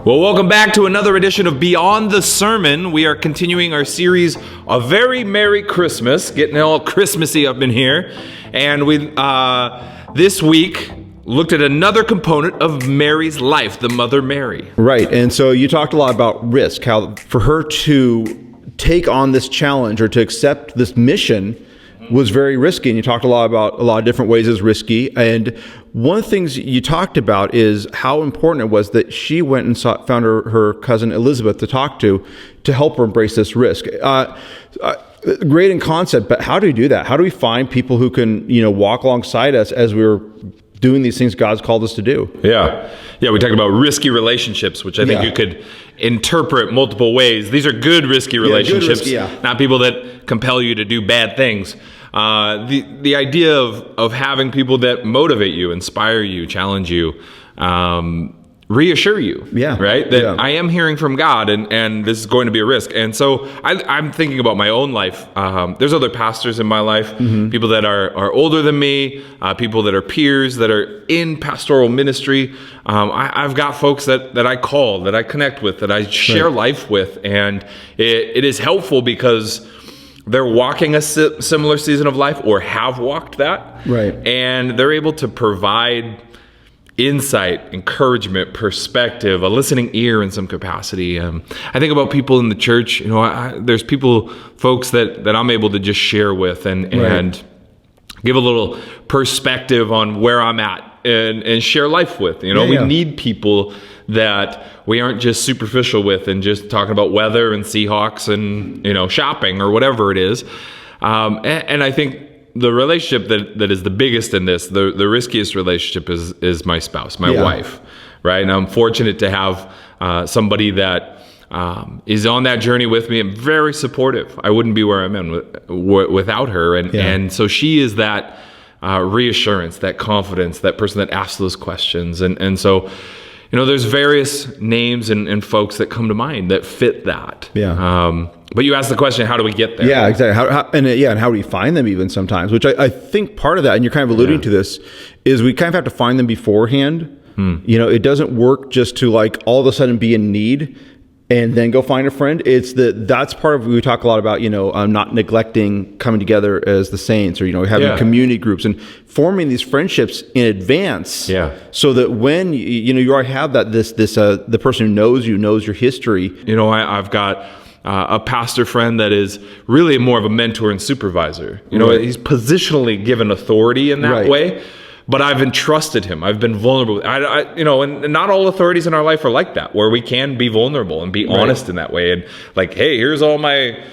Well, welcome back to another edition of Beyond the Sermon. We are continuing our series, A Very Merry Christmas, getting all Christmassy up in here. And we, this week, looked at another component of Mary's life, the Mother Mary. Right, and so you talked a lot about risk, how for her to take on this challenge or to accept this mission was very risky, and you talked a lot about a lot of different ways it's risky. And one of the things you talked about is how important it was that she went and found her cousin Elizabeth to talk to help her embrace this risk. Great in concept, but how do we do that? How do we find people who can, walk alongside us as we're doing these things God's called us to do? Yeah, we talked about risky relationships, which I think you could interpret multiple ways. These are good risky relationships, not people that compel you to do bad things. The idea of having people that motivate you, inspire you, challenge you, reassure you, right? That I am hearing from God, and this is going to be a risk. And so I'm thinking about my own life. There's other pastors in my life, people that are older than me, people that are peers, that are in pastoral ministry. I've got folks that I call, that I connect with, that I share life with, and it is helpful because they're walking a similar season of life or have walked that. Right. And they're able to provide insight, encouragement, perspective, a listening ear in some capacity. I think about people in the church. There's folks that I'm able to just share with and give a little perspective on where I'm at and share life with. We need people that we aren't just superficial with and just talking about weather and Seahawks and, shopping or whatever it is. And I think the relationship that is the biggest in this, the riskiest relationship is my spouse, my wife, right? And I'm fortunate to have somebody that is on that journey with me and very supportive. I wouldn't be where I'm in without her. And so she is that reassurance, that confidence, that person that asks those questions. And so, there's various names and folks that come to mind that fit that. But you asked the question, how do we get there? Yeah, exactly. And how do we find them even sometimes? Which I think part of that, and you're kind of alluding to this, is we kind of have to find them beforehand. It doesn't work just to all of a sudden be in need and then go find a friend. It's that's part of, we talk a lot about, not neglecting coming together as the saints, or, having community groups and forming these friendships in advance. So that when, you already have that, the person who knows you knows your history. I've got a pastor friend that is really more of a mentor and supervisor. He's positionally given authority in that way. But I've entrusted him. I've been vulnerable. And not all authorities in our life are like that, where we can be vulnerable and be honest in that way. And hey, here's all my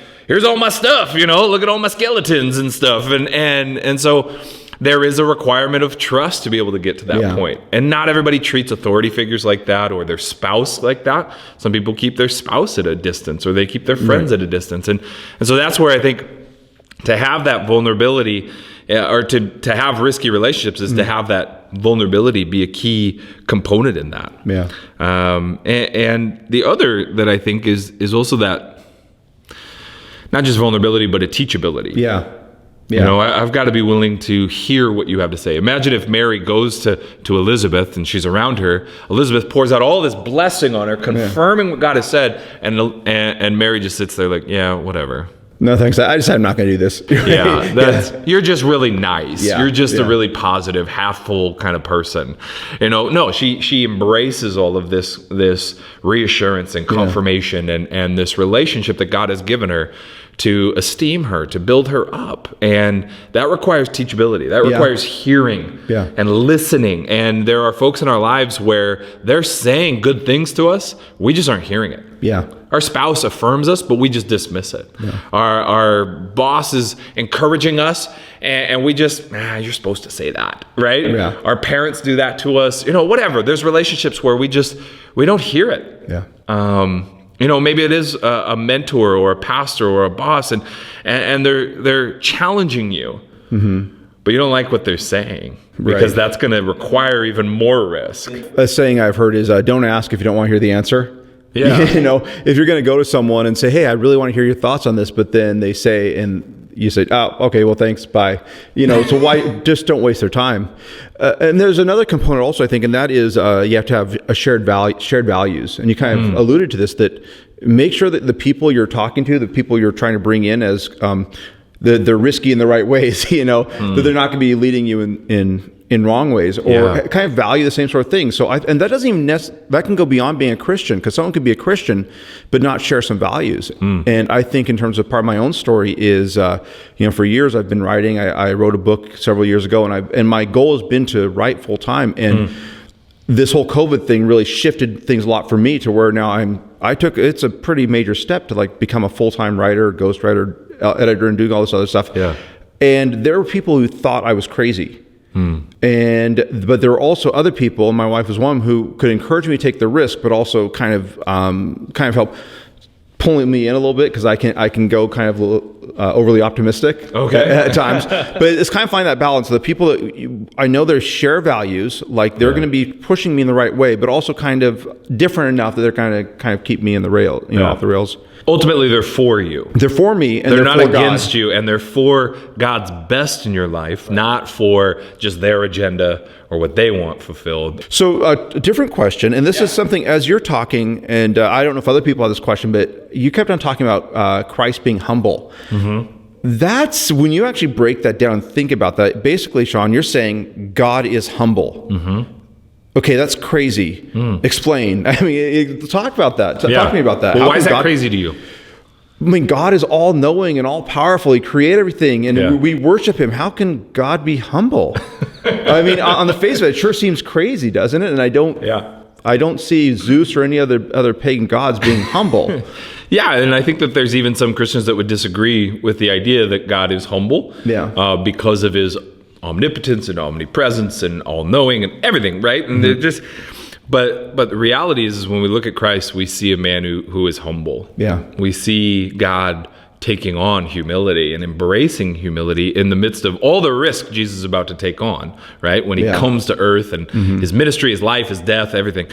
stuff. Look at all my skeletons and stuff. And so there is a requirement of trust to be able to get to that point. And not everybody treats authority figures like that or their spouse like that. Some people keep their spouse at a distance, or they keep their friends at a distance. And so that's where I think to have that vulnerability, or to have risky relationships, is to have that vulnerability be a key component in that. And the other that I think is also that, not just vulnerability, but a teachability. I've got to be willing to hear what you have to say. Imagine if Mary goes to Elizabeth and she's around her. Elizabeth pours out all this blessing on her, confirming what God has said, and Mary just sits there whatever. No, thanks. I decided I'm not going to do this. You're just really nice. You're just a really positive, half full kind of person. No, she embraces all of this reassurance and confirmation and this relationship that God has given her to esteem her, to build her up. And that requires teachability. That requires hearing and listening. And there are folks in our lives where they're saying good things to us. We just aren't hearing it. Our spouse affirms us, but we just dismiss it. Our boss is encouraging us, and we just, you're supposed to say that, right? Our parents do that to us. Whatever. There's relationships where we don't hear it. Maybe it is a mentor or a pastor or a boss, and they're challenging you, but you don't like what they're saying because that's going to require even more risk. A saying I've heard is, don't ask if you don't want to hear the answer. If you're going to go to someone and say, hey, I really want to hear your thoughts on this, but then they say, and you say, oh, okay, well, thanks, bye. So why just don't waste their time? And there's another component also, I think, and that is you have to have a shared values. And you kind of alluded to this, that make sure that the people you're talking to, the people you're trying to bring in as they're risky in the right ways, that they're not going to be leading you in wrong ways, or kind of value the same sort of thing. So, and that doesn't even that can go beyond being a Christian, because someone could be a Christian but not share some values. And I think in terms of part of my own story is, for years I've been writing. I wrote a book several years ago, and my goal has been to write full time. And this whole COVID thing really shifted things a lot for me to where now it's a pretty major step to like become a full-time writer, ghostwriter, editor, and doing all this other stuff. Yeah. And there were people who thought I was crazy. But there were also other people, and my wife was one, who could encourage me to take the risk, but also kind of help pulling me in a little bit, because I can go kind of overly optimistic at times. But it's kind of finding that balance. The people that I know they share values, like they're going to be pushing me in the right way, but also kind of different enough that they're kind of keep me in the rail, off the rails. Ultimately, they're for you. They're for me, and they're not against you, and they're for God's best in your life, not for just their agenda or what they want fulfilled. So a different question, and this is something as you're talking, and I don't know if other people have this question, but you kept on talking about Christ being humble. That's when you actually break that down and think about that. Basically, Sean, you're saying God is humble. Okay, that's crazy. Explain. I mean, talk about that. Talk to me about that. Well, why is that crazy to you? I mean, God is all-knowing and all-powerful. He created everything, and we worship Him. How can God be humble? I mean, on the face of it, it sure seems crazy, doesn't it? And I don't see Zeus or any other pagan gods being humble. Yeah, and I think that there's even some Christians that would disagree with the idea that God is humble because of His omnipotence and omnipresence and all-knowing and everything, right? And they're just, but the reality is when we look at Christ, we see a man who is humble. Yeah, we see God taking on humility and embracing humility in the midst of all the risk Jesus is about to take on, right? When He comes to earth and His ministry, His life, His death, everything.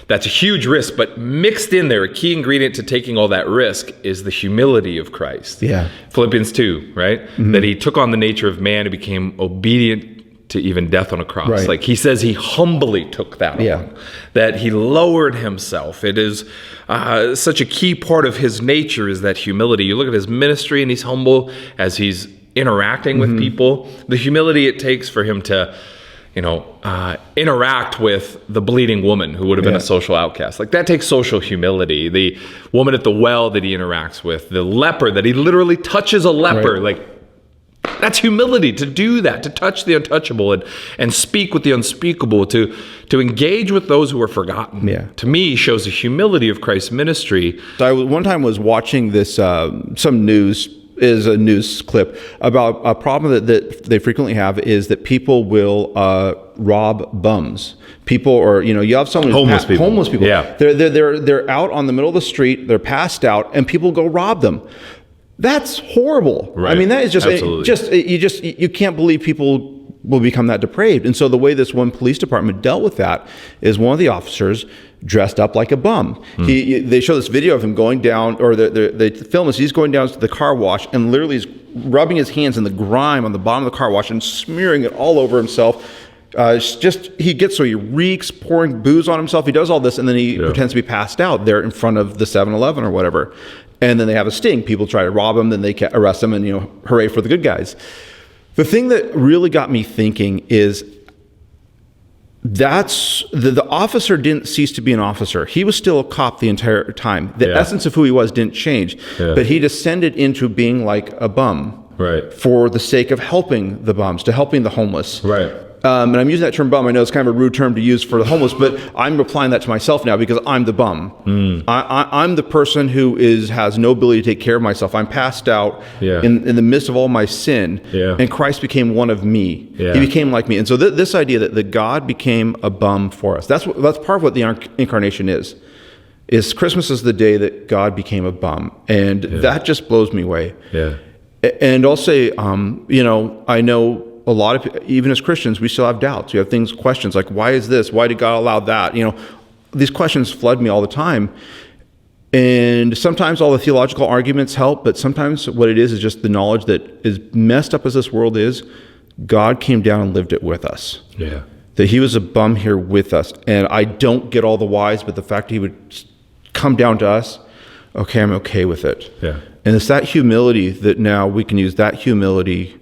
That's a huge risk, but mixed in there, a key ingredient to taking all that risk is the humility of Christ. Yeah. Philippians 2, right? That He took on the nature of man and became obedient to even death on a cross. Right. Like He says He humbly took that on, that He lowered Himself. It is such a key part of His nature is that humility. You look at His ministry and He's humble as He's interacting with people. The humility it takes for Him to interact with the bleeding woman who would have been a social outcast. Like that takes social humility. The woman at the well that He interacts with, the leper that He literally touches a leper. Right. Like that's humility to do that, to touch the untouchable and speak with the unspeakable, to engage with those who are forgotten. Yeah. To me, shows the humility of Christ's ministry. So I one time was watching this, some news clip about a problem that they frequently have is that people will rob bums. People, or you have someone homeless people. Yeah, they're out on the middle of the street. They're passed out, and people go rob them. That's horrible. Right. I mean, that is you can't believe people will become that depraved. And so the way this one police department dealt with that is one of the officers dressed up like a bum. They show this video of him going down, or they film this. He's going down to the car wash and literally is rubbing his hands in the grime on the bottom of the car wash and smearing it all over himself. He gets so he reeks, pouring booze on himself. He does all this, and then he pretends to be passed out there in front of the 7-Eleven or whatever. And then they have a sting. People try to rob him, then they arrest him, and hooray for the good guys. The thing that really got me thinking is that's the officer didn't cease to be an officer. He was still a cop the entire time. The essence of who he was didn't change, but he descended into being like a bum, right? For the sake of helping the bums, to helping the homeless, right? And I'm using that term bum. I know it's kind of a rude term to use for the homeless, but I'm applying that to myself now because I'm the bum. I'm the person who has no ability to take care of myself. I'm passed out in the midst of all my sin, and Christ became one of me. He became like me. And so this idea that God became a bum for us, that's part of what the incarnation is Christmas is the day that God became a bum. And that just blows me away. And I'll say, I know a lot of, even as Christians, we still have doubts. We have questions like, why is this? Why did God allow that? These questions flood me all the time. And sometimes all the theological arguments help, but sometimes what it is just the knowledge that as messed up as this world is, God came down and lived it with us. Yeah. That he was a bum here with us. And I don't get all the whys, but the fact that he would come down to us, okay, I'm okay with it. Yeah. And it's that humility that now we can use that humility.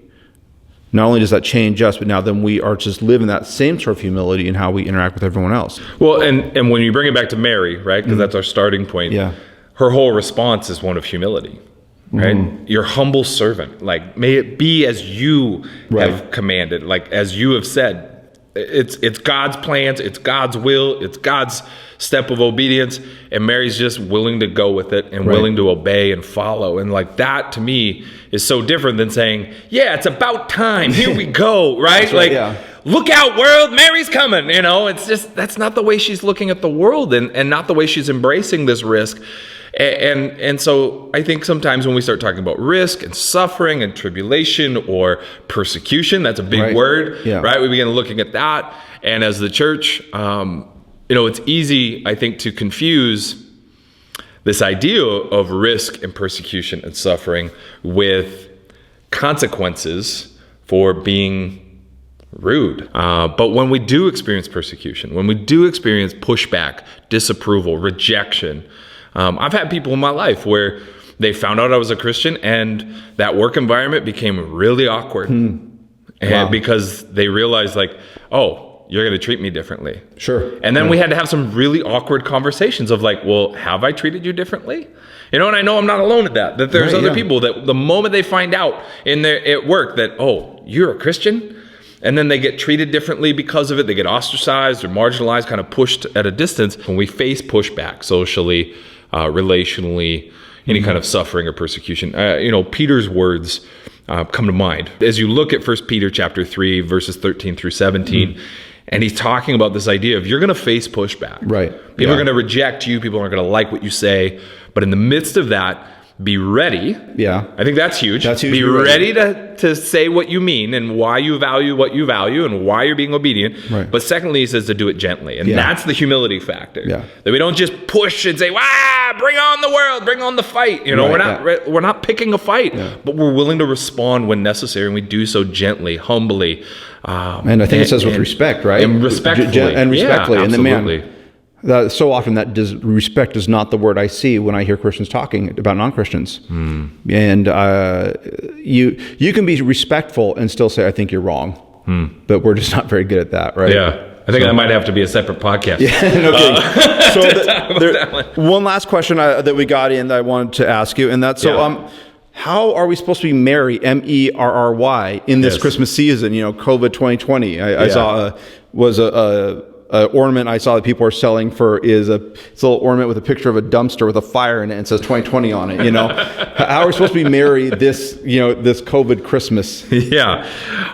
Not only does that change us, but now then we are just living that same sort of humility in how we interact with everyone else. Well, and when you bring it back to Mary, right, because that's our starting point, Yeah. her whole response is one of humility, right? Your humble servant, like, may it be as you have commanded, like as you have said. It's God's plans, it's God's will, it's God's step of obedience, and Mary's just willing to go with it and willing to obey and follow. And like that to me is so different than saying, yeah, it's about time, here we go, right? Look out, world, Mary's coming. It's just, that's not the way she's looking at the world, and not the way she's embracing this risk. And so I think sometimes when we start talking about risk and suffering and tribulation or persecution, that's a big word, right? We begin looking at that. And as the church, it's easy, I think, to confuse this idea of risk and persecution and suffering with consequences for being rude. But when we do experience persecution, when we do experience pushback, disapproval, rejection, I've had people in my life where they found out I was a Christian and that work environment became really awkward. And because they realized like, oh, you're going to treat me differently. Sure. And then we had to have some really awkward conversations of like, well, have I treated you differently? And I know I'm not alone at that there's other people that the moment they find out at work that, oh, you're a Christian, and then they get treated differently because of it, they get ostracized or marginalized, kind of pushed at a distance. When we face pushback socially, relationally, any kind of suffering or persecution, Peter's words come to mind. As you look at 1 Peter chapter 3, verses 13 through 17, and he's talking about this idea of you're going to face pushback. Right. People are going to reject you. People aren't going to like what you say. But in the midst of that, be ready. Yeah. I think that's huge. That's huge. Be ready to say what you mean and why you value what you value and why you're being obedient. Right. But secondly, he says to do it gently. And that's the humility factor. Yeah. That we don't just push and say, bring on the world, bring on the fight. We're not picking a fight, but we're willing to respond when necessary, and we do so gently, humbly. And I think it says with respect, right? And respectfully. And respectfully. Yeah, and absolutely. then, so often respect is not the word I see when I hear Christians talking about non-Christians. And you can be respectful and still say, I think you're wrong. But we're just not very good at that, right? Yeah. I think that might have to be a separate podcast. Yeah, no kidding. So one last question that we got in that I wanted to ask you, and that's how are we supposed to be merry, Merry, in this Christmas season? COVID 2020. I saw was a ornament I saw that people are selling it's a little ornament with a picture of a dumpster with a fire in it and it says 2020 on it. How are we supposed to be merry this COVID Christmas? Yeah,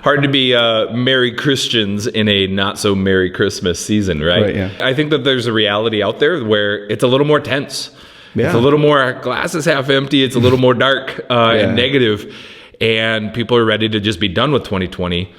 hard to be merry Christians in a not so merry Christmas season, right? I think that there's a reality out there where it's a little more tense. It's a little more glass is half empty. It's a little more dark and negative, and people are ready to just be done with 2020.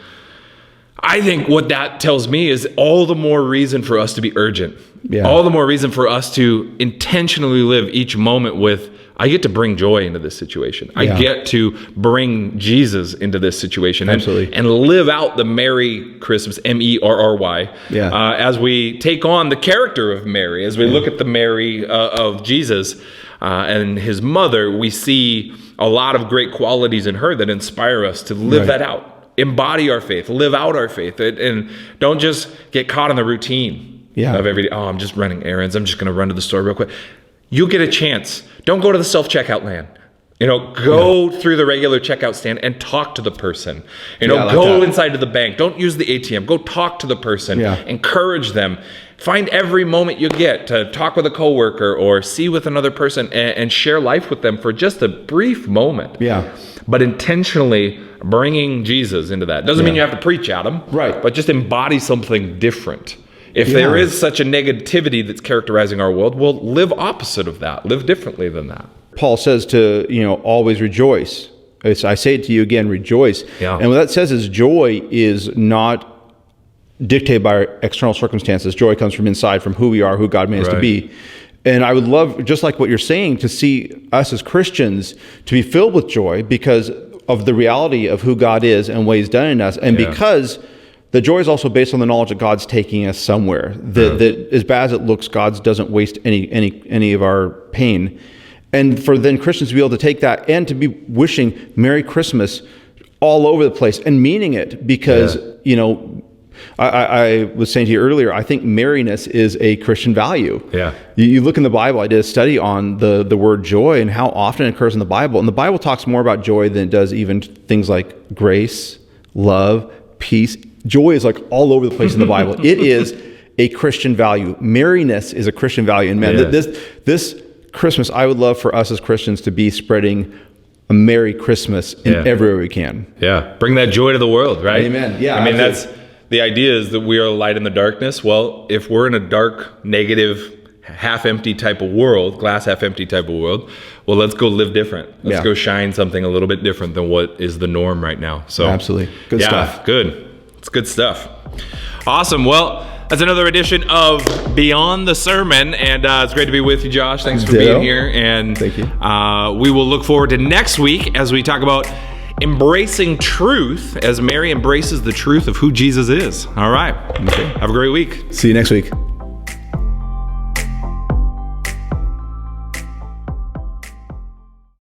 I think what that tells me is all the more reason for us to be urgent. All the more reason for us to intentionally live each moment with, I get to bring joy into this situation. I get to bring Jesus into this situation. Absolutely. And live out the Merry Christmas, Merry, as we take on the character of Mary. As we look at the Mary of Jesus and his mother, we see a lot of great qualities in her that inspire us to live that out. Embody our faith, live out our faith, and don't just get caught in the routine of every day. Oh, I'm just running errands. I'm just going to run to the store real quick. You'll get a chance. Don't go to the self-checkout land. Go through the regular checkout stand and talk to the person. Go inside to the bank. Don't use the ATM. Go talk to the person. Encourage them. Find every moment you get to talk with a coworker or see with another person and share life with them for just a brief moment. But intentionally bringing Jesus into that. Doesn't mean you have to preach at them. Right. But just embody something different. If there is such a negativity that's characterizing our world, we'll live opposite of that. Live differently than that. Paul says to, always rejoice. I say it to you again, rejoice. And what that says is joy is not dictated by our external circumstances. Joy comes from inside, from who we are, who God made us to be. And I would love, just like what you're saying, to see us as Christians to be filled with joy because of the reality of who God is and what he's done in us. And because the joy is also based on the knowledge that God's taking us somewhere. That as bad as it looks, God doesn't waste any of our pain. And for then Christians to be able to take that and to be wishing Merry Christmas all over the place and meaning it because, I was saying to you earlier, I think merriness is a Christian value. Yeah. You look in the Bible, I did a study on the word joy and how often it occurs in the Bible. And the Bible talks more about joy than it does even things like grace, love, peace. Joy is like all over the place in the Bible. It is a Christian value. Merriness is a Christian value. And man, this Christmas, I would love for us as Christians to be spreading a Merry Christmas in everywhere we can. Yeah. Bring that joy to the world, right? Amen. Yeah. I mean, that's the idea is that we are a light in the darkness. Well, if we're in a dark, negative, half-empty type of world, glass half-empty type of world, well, let's go live different. Let's go shine something a little bit different than what is the norm right now. So absolutely. Good stuff. Good. It's good stuff. Awesome. Well, that's another edition of Beyond the Sermon, and it's great to be with you, Josh. Thanks for being here. And thank you. We will look forward to next week as we talk about embracing truth as Mary embraces the truth of who Jesus is. All right. Okay. Have a great week. See you next week.